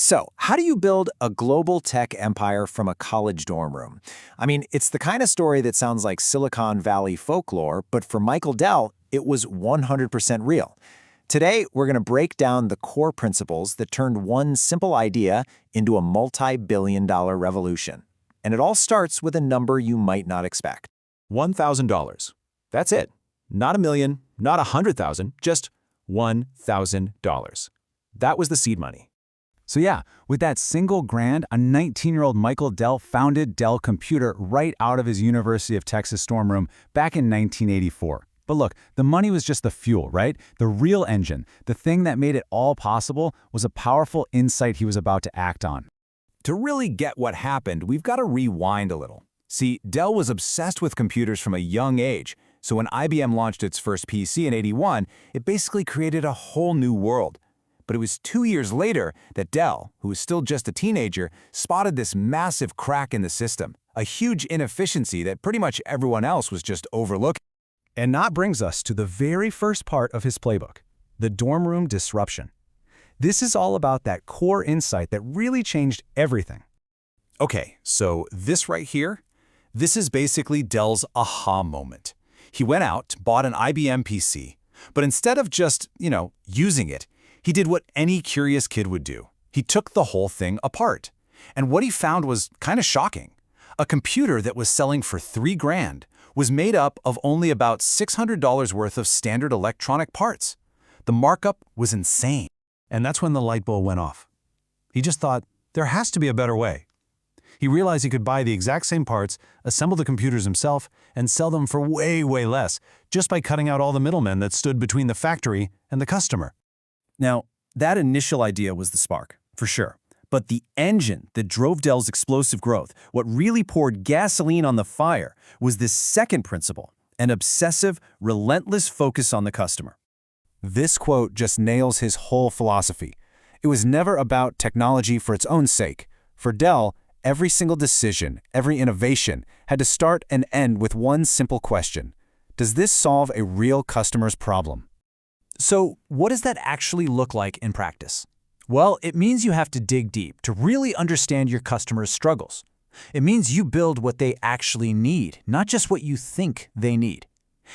So, how do you build a global tech empire from a college dorm room? I mean, it's the kind of story that sounds like Silicon Valley folklore, but for Michael Dell, it was 100% real. Today, we're going to break down the core principles that turned one simple idea into a multi-billion-dollar revolution. And it all starts with a number you might not expect. $1,000. That's it. Not a million, not 100,000, just $1,000. That was the seed money. So yeah, with that single grand, a 19-year-old Michael Dell founded Dell Computer right out of his University of Texas dorm room back in 1984. But look, the money was just the fuel, right? The real engine, the thing that made it all possible, was a powerful insight he was about to act on. To really get what happened, we've got to rewind a little. See, Dell was obsessed with computers from a young age, so when IBM launched its first PC in '81, it basically created a whole new world. But it was 2 years later that Dell, who was still just a teenager, spotted this massive crack in the system, a huge inefficiency that pretty much everyone else was just overlooking. And that brings us to the very first part of his playbook, the dorm room disruption. This is all about that core insight that really changed everything. Okay, so this right here, this is basically Dell's aha moment. He went out, bought an IBM PC, but instead of just, using it, he did what any curious kid would do. He took the whole thing apart. And what he found was kind of shocking. A computer that was selling for $3,000 was made up of only about $600 worth of standard electronic parts. The markup was insane. And that's when the light bulb went off. He just thought, there has to be a better way. He realized he could buy the exact same parts, assemble the computers himself, and sell them for way, way less, just by cutting out all the middlemen that stood between the factory and the customer. Now, that initial idea was the spark, for sure. But the engine that drove Dell's explosive growth, what really poured gasoline on the fire, was this second principle, an obsessive, relentless focus on the customer. This quote just nails his whole philosophy. It was never about technology for its own sake. For Dell, every single decision, every innovation, had to start and end with one simple question. Does this solve a real customer's problem? So, what does that actually look like in practice? Well, it means you have to dig deep to really understand your customers' struggles. It means you build what they actually need, not just what you think they need.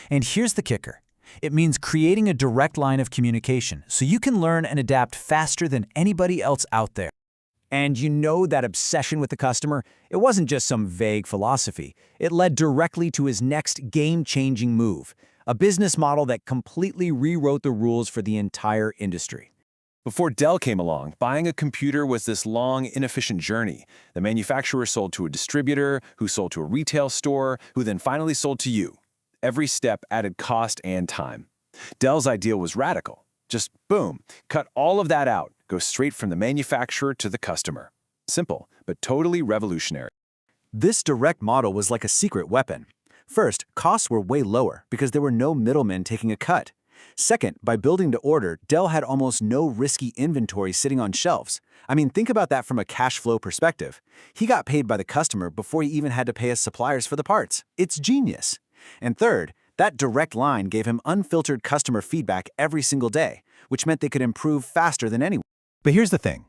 And here's the kicker. It means creating a direct line of communication so you can learn and adapt faster than anybody else out there. And that obsession with the customer, it wasn't just some vague philosophy. It led directly to his next game-changing move, a business model that completely rewrote the rules for the entire industry. Before Dell came along, buying a computer was this long, inefficient journey. The manufacturer sold to a distributor, who sold to a retail store, who then finally sold to you. Every step added cost and time. Dell's idea was radical. Just boom, cut all of that out, go straight from the manufacturer to the customer. Simple, but totally revolutionary. This direct model was like a secret weapon. First, costs were way lower because there were no middlemen taking a cut. Second, by building to order, Dell had almost no risky inventory sitting on shelves. I mean, think about that from a cash flow perspective. He got paid by the customer before he even had to pay his suppliers for the parts. It's genius. And third, that direct line gave him unfiltered customer feedback every single day, which meant they could improve faster than anyone. But here's the thing.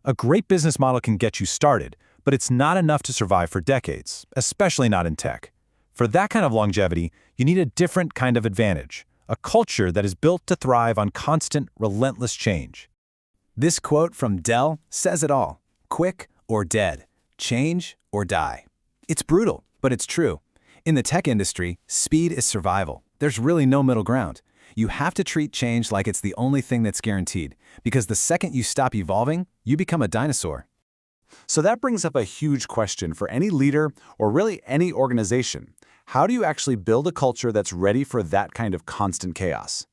A great business model can get you started, but it's not enough to survive for decades, especially not in tech. For that kind of longevity, you need a different kind of advantage, a culture that is built to thrive on constant, relentless change. This quote from Dell says it all. Quick or dead. Change or die. It's brutal, but it's true. In the tech industry, speed is survival. There's really no middle ground. You have to treat change like it's the only thing that's guaranteed, because the second you stop evolving, you become a dinosaur. So that brings up a huge question for any leader or really any organization. How do you actually build a culture that's ready for that kind of constant chaos?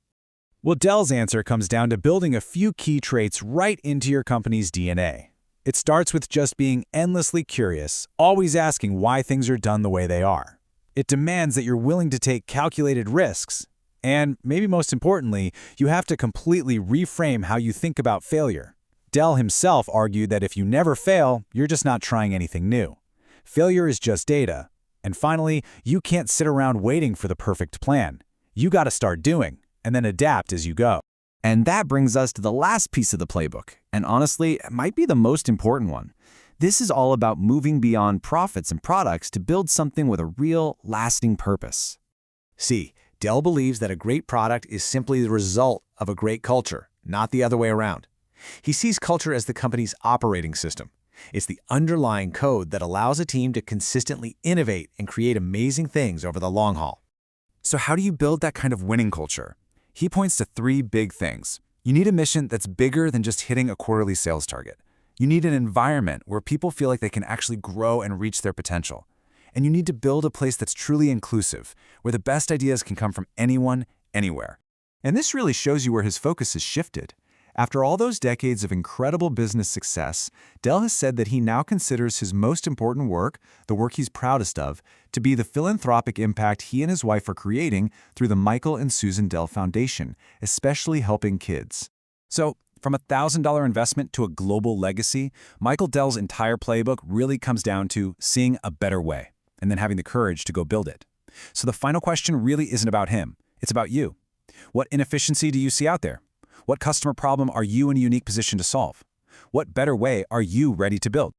Well, Dell's answer comes down to building a few key traits right into your company's DNA. It starts with just being endlessly curious, always asking why things are done the way they are. It demands that you're willing to take calculated risks. And maybe most importantly, you have to completely reframe how you think about failure. Dell himself argued that if you never fail, you're just not trying anything new. Failure is just data. And finally, you can't sit around waiting for the perfect plan. You got to start doing, and then adapt as you go. And that brings us to the last piece of the playbook, And honestly, it might be the most important one. This is all about moving beyond profits and products to build something with a real, lasting purpose. See, Dell believes that a great product is simply the result of a great culture, not the other way around. He sees culture as the company's operating system. It's the underlying code that allows a team to consistently innovate and create amazing things over the long haul. So how do you build that kind of winning culture? He points to 3 big things. You need a mission that's bigger than just hitting a quarterly sales target. You need an environment where people feel like they can actually grow and reach their potential. And you need to build a place that's truly inclusive, where the best ideas can come from anyone, anywhere. And this really shows you where his focus has shifted. After all those decades of incredible business success, Dell has said that he now considers his most important work, the work he's proudest of, to be the philanthropic impact he and his wife are creating through the Michael and Susan Dell Foundation, especially helping kids. So, from a $1,000 investment to a global legacy, Michael Dell's entire playbook really comes down to seeing a better way, and then having the courage to go build it. So the final question really isn't about him. It's about you. What inefficiency do you see out there? What customer problem are you in a unique position to solve? What better way are you ready to build?